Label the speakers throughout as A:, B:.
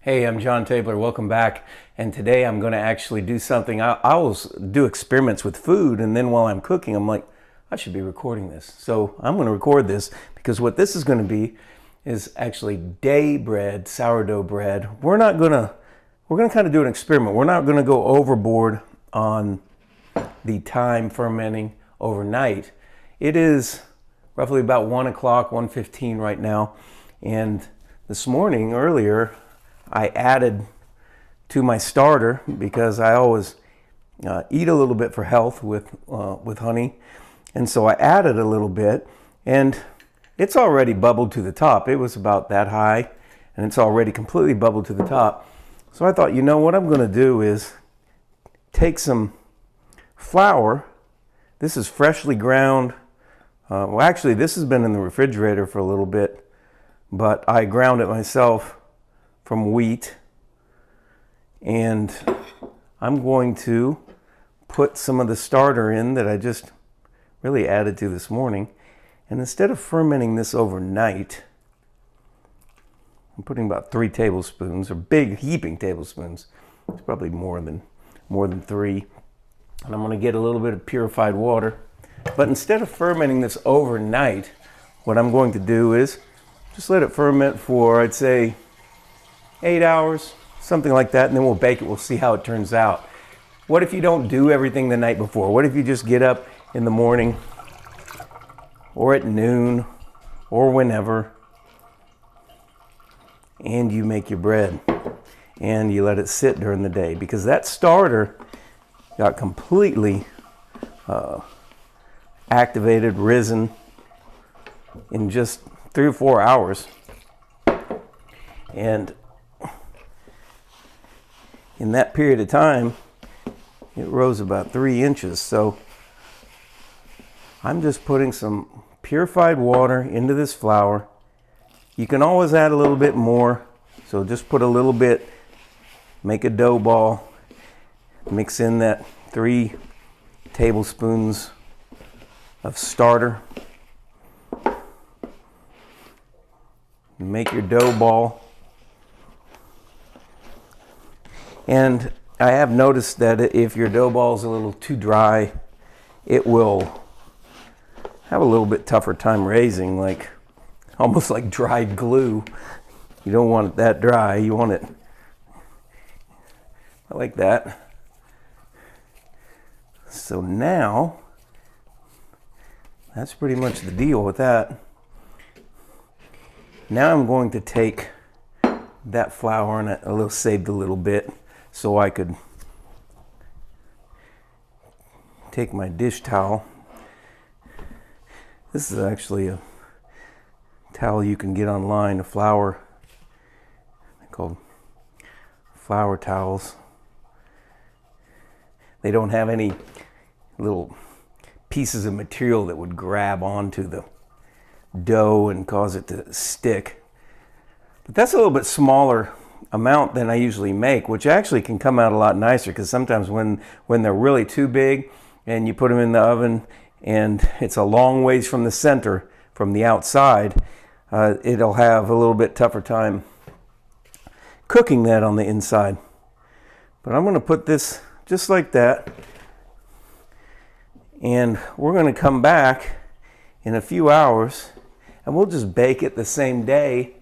A: Hey, I'm John Tabler. Welcome back. And today I'm going to actually do something. I always do experiments with food, and then while I'm cooking, I'm like, I should be recording this. So I'm going to record this because what this is going to be is actually day bread, sourdough bread. We're going to kind of do an experiment. We're not going to go overboard on the time fermenting overnight. It is roughly about 1 o'clock, 1:15 right now. And this morning, earlier, I added to my starter, because I always eat a little bit for health with honey. And so I added a little bit, and it's already bubbled to the top. It was about that high, and it's already completely bubbled to the top. So I thought, you know what I'm going to do is take some flour. This is freshly ground. Well, actually, this has been in the refrigerator for a little bit, but I ground it myself from wheat, and I'm going to put some of the starter in that I just really added to this morning. And instead of fermenting this overnight, I'm putting about 3 tablespoons, or big heaping tablespoons. It's probably more than 3. And I'm going to get a little bit of purified water. But instead of fermenting this overnight, what I'm going to do is just let it ferment for, I'd say, 8 hours, something like that, and then we'll bake it. We'll see how it turns out. What if you don't do everything the night before? What if you just get up in the morning or at noon or whenever, and you make your bread and you let it sit during the day? Because that starter got completely activated, risen in just 3 or 4 hours. And in that period of time, it rose about 3 inches. So I'm just putting some purified water into this flour. You can always add a little bit more. So just put a little bit, make a dough ball, mix in that 3 tablespoons of starter. Make your dough ball. And I have noticed that if your dough ball is a little too dry, it will have a little bit tougher time raising, like almost like dried glue. You don't want it that dry. You want it like that. So now, that's pretty much the deal with that. Now I'm going to take that flour, and I saved a little bit so I could take my dish towel. This is actually a towel you can get online, a flour, they're called flour towels. They don't have any little pieces of material that would grab onto the dough and cause it to stick. But that's a little bit smaller amount than I usually make, which actually can come out a lot nicer, because sometimes when they're really too big and you put them in the oven and it's a long ways from the center, from the outside, it'll have a little bit tougher time cooking that on the inside. But I'm going to put this just like that, and we're going to come back in a few hours and we'll just bake it the same day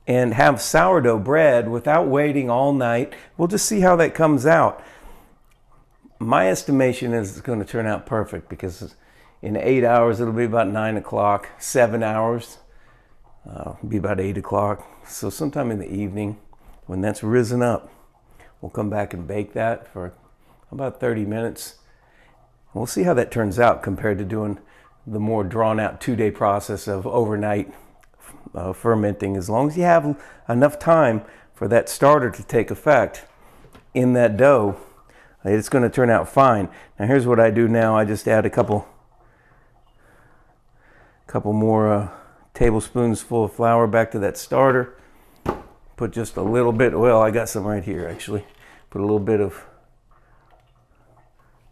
A: and have sourdough bread without waiting all night. We'll just see how that comes out. My estimation is it's going to turn out perfect, because in 8 hours it'll be about 9 o'clock. 7 hours it'll be about 8 o'clock. So sometime in the evening, when that's risen up, we'll come back and bake that for about 30 minutes. We'll see how that turns out compared to doing the more drawn out 2-day process of overnight fermenting. As long as you have enough time for that starter to take effect in that dough, it's going to turn out fine. Now here's what I do now. I just add a couple more tablespoons full of flour back to that starter. Put just a little bit, well, I got some right here actually. Put a little bit of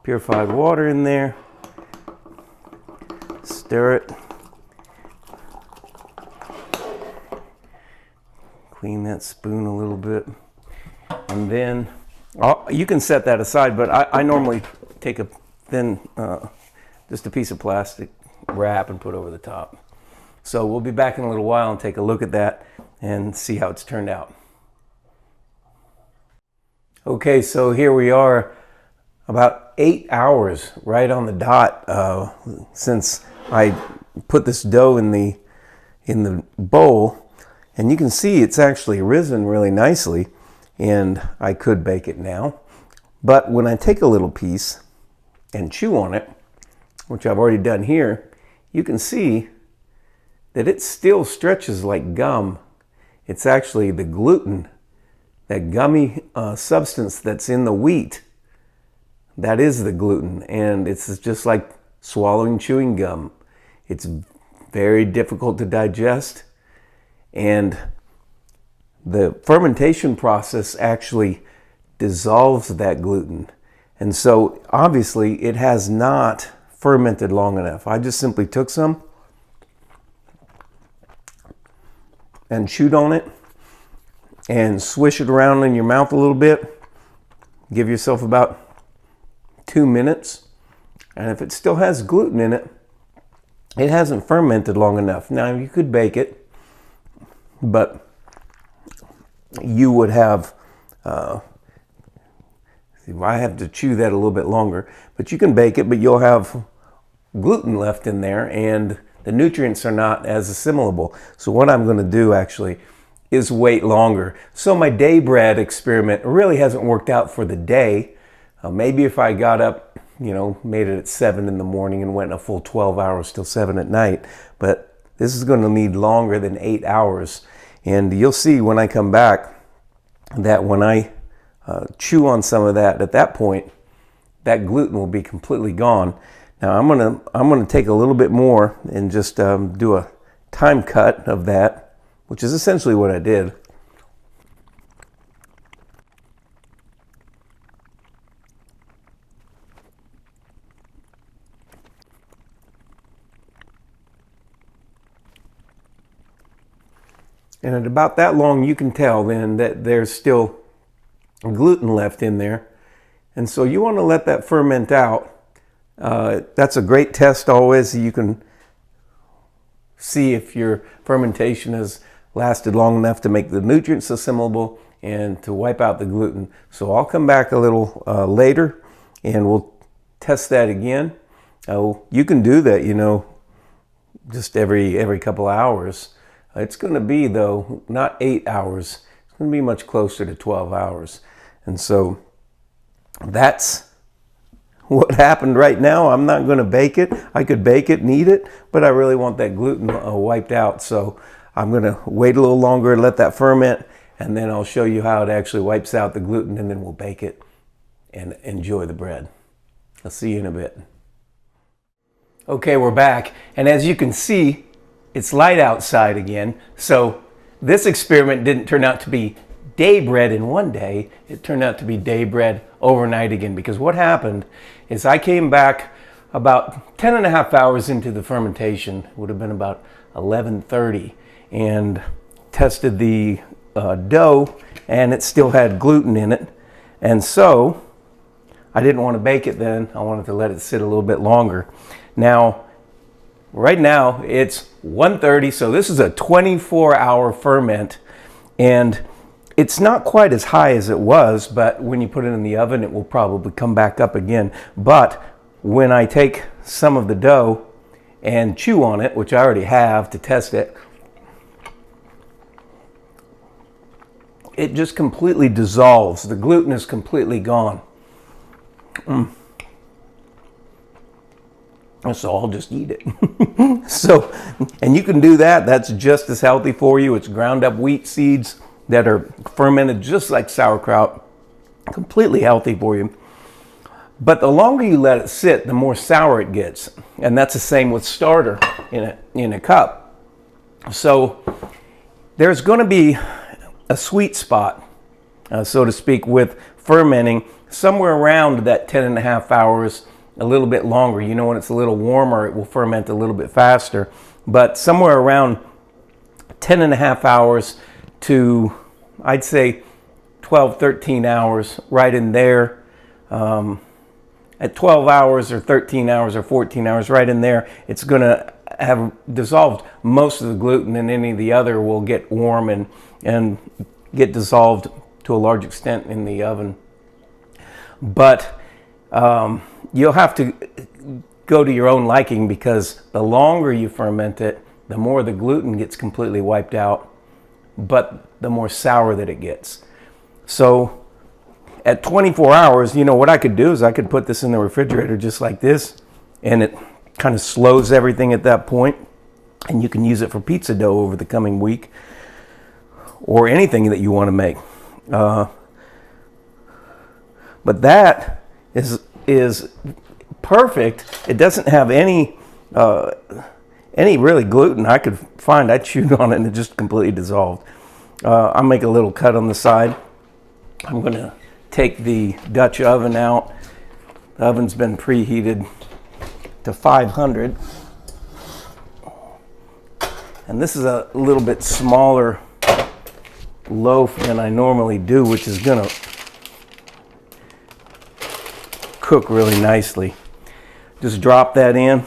A: purified water in there. Stir it. Clean that spoon a little bit. And then you can set that aside, but I normally take a thin, just a piece of plastic wrap and put over the top. So we'll be back in a little while and take a look at that and see how it's turned out. Okay, so here we are, about 8 hours right on the dot since I put this dough in the bowl, and you can see it's actually risen really nicely, and I could bake it now. But when I take a little piece and chew on it, which I've already done here, you can see that it still stretches like gum. It's actually the gluten, that gummy substance that's in the wheat. That is the gluten, and it's just like swallowing chewing gum. It's very difficult to digest, and the fermentation process actually dissolves that gluten. And so obviously it has not fermented long enough. I just simply took some and chewed on it and swish it around in your mouth a little bit. Give yourself about 2 minutes. And if it still has gluten in it, it hasn't fermented long enough. Now you could bake it, but you would have, I have to chew that a little bit longer, but you can bake it, but you'll have gluten left in there and the nutrients are not as assimilable. So what I'm going to do actually is wait longer. So my day bread experiment really hasn't worked out for the day. Maybe if I got up, made it at 7 in the morning and went a full 12 hours till 7 at night, but this is going to need longer than 8 hours. And you'll see when I come back that when I chew on some of that, at that point, that gluten will be completely gone. Now I'm gonna take a little bit more and just do a time cut of that, which is essentially what I did. And at about that long, you can tell then that there's still gluten left in there. And so you want to let that ferment out. That's a great test always. You can see if your fermentation has lasted long enough to make the nutrients assimilable and to wipe out the gluten. So I'll come back a little later and we'll test that again. You can do that, just every couple hours. It's going to be, though, not 8 hours. It's going to be much closer to 12 hours. And so that's what happened right now. I'm not going to bake it. I could bake it and eat it, but I really want that gluten wiped out. So I'm going to wait a little longer and let that ferment, and then I'll show you how it actually wipes out the gluten, and then we'll bake it and enjoy the bread. I'll see you in a bit. Okay, we're back. And as you can see, it's light outside again. So this experiment didn't turn out to be day bread in one day. It turned out to be day bread overnight again, because what happened is I came back about 10 and a half hours into the fermentation, would have been about 11:30, and tested the dough, and it still had gluten in it. And so I didn't want to bake it then. I wanted to let it sit a little bit longer. Now, right now it's 1:30, so this is a 24-hour ferment, and it's not quite as high as it was, but when you put it in the oven, it will probably come back up again. But when I take some of the dough and chew on it, which I already have to test it, it just completely dissolves. The gluten is completely gone. So I'll just eat it. So, and you can do that. That's just as healthy for you. It's ground up wheat seeds that are fermented just like sauerkraut. Completely healthy for you. But the longer you let it sit, the more sour it gets. And that's the same with starter in a cup. So there's going to be a sweet spot, so to speak, with fermenting somewhere around that 10 and a half hours, a little bit longer. When it's a little warmer, it will ferment a little bit faster. But somewhere around 10 and a half hours to, I'd say, 12, 13 hours right in there. At 12 hours or 13 hours or 14 hours right in there, it's going to have dissolved most of the gluten, and any of the other will get warm and get dissolved to a large extent in the oven. But you'll have to go to your own liking, because the longer you ferment it, the more the gluten gets completely wiped out, but the more sour that it gets. So at 24 hours, you know, what I could do is I could put this in the refrigerator just like this, and it kind of slows everything at that point, and you can use it for pizza dough over the coming week, or anything that you want to make. But that is perfect. It doesn't have any really gluten I could find. I chewed on it and it just completely dissolved. I'll make a little cut on the side. I'm going to take the Dutch oven out. The oven's been preheated to 500. And this is a little bit smaller loaf than I normally do, which is going to cook really nicely. Just drop that in.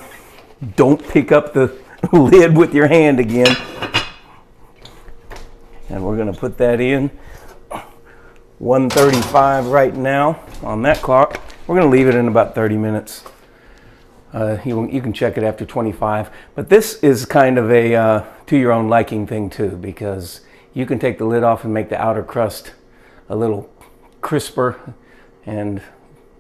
A: Don't pick up the lid with your hand again. And we're going to put that in. 135 right now on that clock. We're going to leave it in about 30 minutes. You can check it after 25. But this is kind of a to your own liking thing too, because you can take the lid off and make the outer crust a little crisper and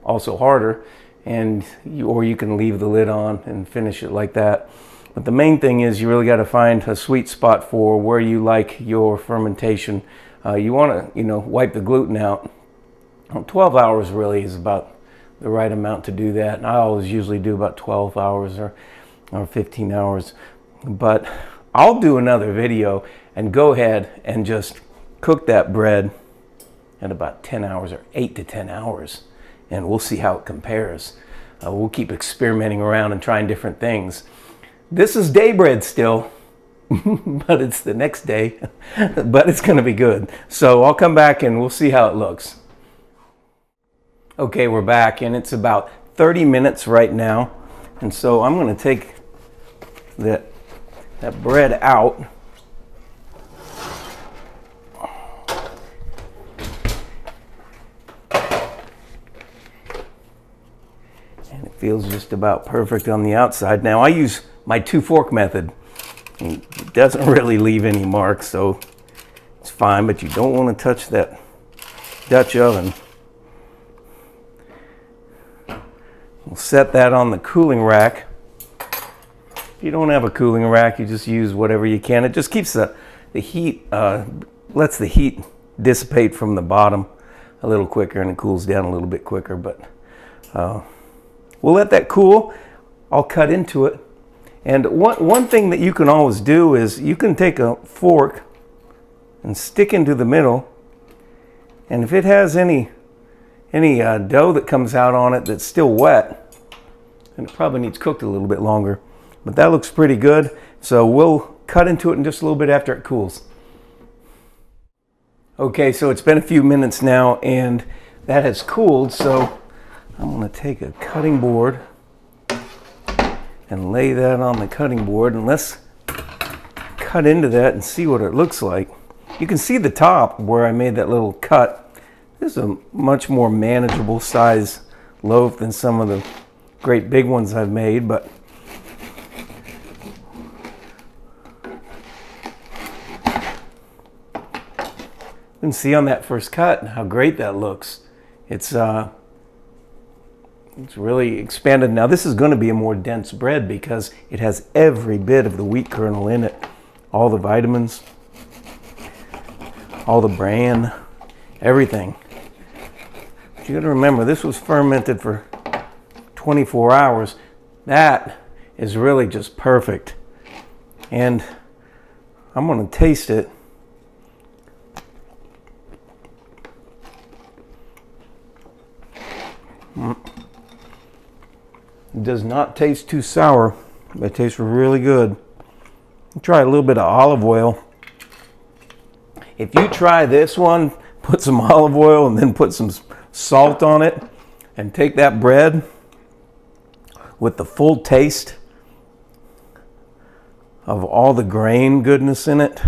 A: also harder, or you can leave the lid on and finish it like that. But the main thing is you really got to find a sweet spot for where you like your fermentation. You want to, wipe the gluten out. 12 hours really is about the right amount to do that. And I always usually do about 12 hours or 15 hours. But I'll do another video and go ahead and just cook that bread at about 10 hours or 8 to 10 hours. And we'll see how it compares. We'll keep experimenting around and trying different things. This is day bread still, but it's the next day, but it's going to be good. So I'll come back and we'll see how it looks. Okay, we're back, and it's about 30 minutes right now. And so I'm going to take that bread out. And it feels just about perfect on the outside. Now I use my 2-fork method. It doesn't really leave any marks, so it's fine, but you don't want to touch that Dutch oven. We'll set that on the cooling rack. If you don't have a cooling rack, you just use whatever you can. It just keeps the heat, lets the heat dissipate from the bottom a little quicker, and it cools down a little bit quicker. But we'll let that cool. I'll cut into it. And one thing that you can always do is you can take a fork and stick into the middle, and if it has any dough that comes out on it that's still wet, then it probably needs cooked a little bit longer. But that looks pretty good, so we'll cut into it in just a little bit after it cools. Okay, so it's been a few minutes now, and that has cooled, so I'm going to take a cutting board and lay that on the cutting board, and let's cut into that and see what it looks like. You can see the top where I made that little cut. This is a much more manageable size loaf than some of the great big ones I've made, but you can see on that first cut how great that looks. It's really expanded. Now this is going to be a more dense bread because it has every bit of the wheat kernel in it. All the vitamins, all the bran, everything. But you got to remember, this was fermented for 24 hours. That is really just perfect. And I'm going to taste it. It does not taste too sour. It tastes really good. Try a little bit of olive oil If you try this one, put some olive oil and then put some salt on it and take that bread with the full taste of all the grain goodness in it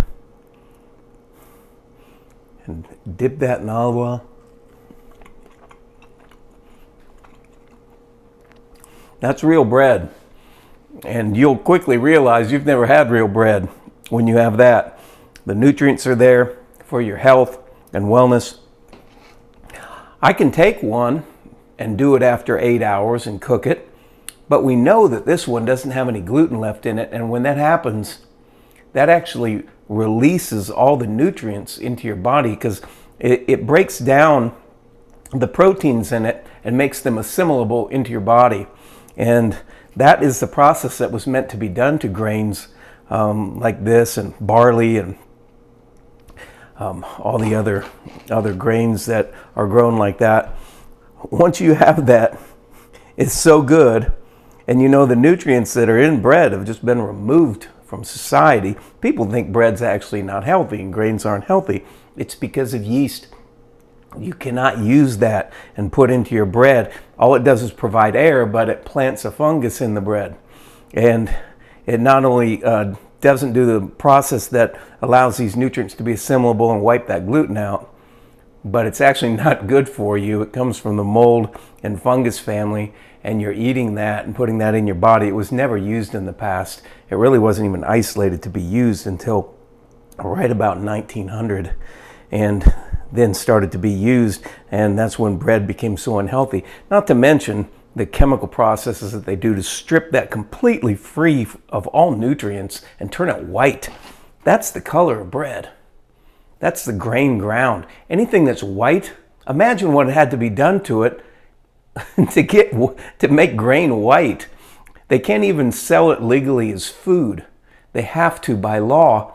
A: and dip that in olive oil. That's real bread. And you'll quickly realize you've never had real bread when you have that. The nutrients are there for your health and wellness. I can take one and do it after 8 hours and cook it, but we know that this one doesn't have any gluten left in it, and when that happens, that actually releases all the nutrients into your body because it breaks down the proteins in it and makes them assimilable into your body. And that is the process that was meant to be done to grains like this and barley and all the other grains that are grown like that. Once you have that, it's so good. And you know the nutrients that are in bread have just been removed from society. People think bread's actually not healthy and grains aren't healthy. It's because of yeast. You cannot use that and put into your bread. All it does is provide air, but it plants a fungus in the bread. And it not only doesn't do the process that allows these nutrients to be assimilable and wipe that gluten out, but it's actually not good for you. It comes from the mold and fungus family, and you're eating that and putting that in your body. It was never used in the past. It really wasn't even isolated to be used until right about 1900. And then started to be used, and that's when bread became so unhealthy. Not to mention the chemical processes that they do to strip that completely free of all nutrients and turn it white. That's the color of bread. That's the grain ground. Anything that's white, imagine what had to be done to it to make grain white. They can't even sell it legally as food. They have to, by law,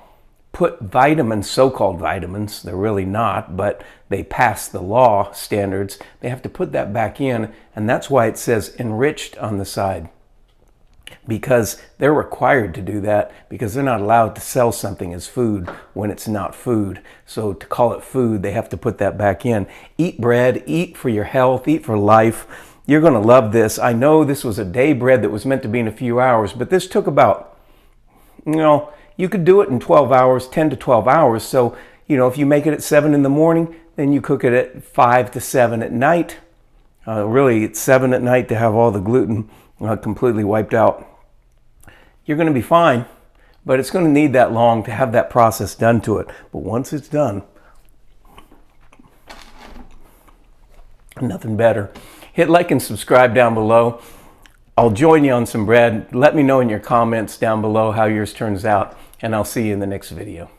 A: put vitamins, so-called vitamins, they're really not, but they pass the law standards. They have to put that back in, and that's why it says enriched on the side. Because they're required to do that, because they're not allowed to sell something as food when it's not food. So to call it food, they have to put that back in. Eat bread, eat for your health, eat for life. You're going to love this. I know this was a day bread that was meant to be in a few hours, but this took about, you could do it in 12 hours, 10 to 12 hours. So, if you make it at 7 in the morning, then you cook it at 5 to 7 at night. Really, it's 7 at night to have all the gluten completely wiped out. You're going to be fine, but it's going to need that long to have that process done to it. But once it's done, nothing better. Hit like and subscribe down below. I'll join you on some bread. Let me know in your comments down below how yours turns out, and I'll see you in the next video.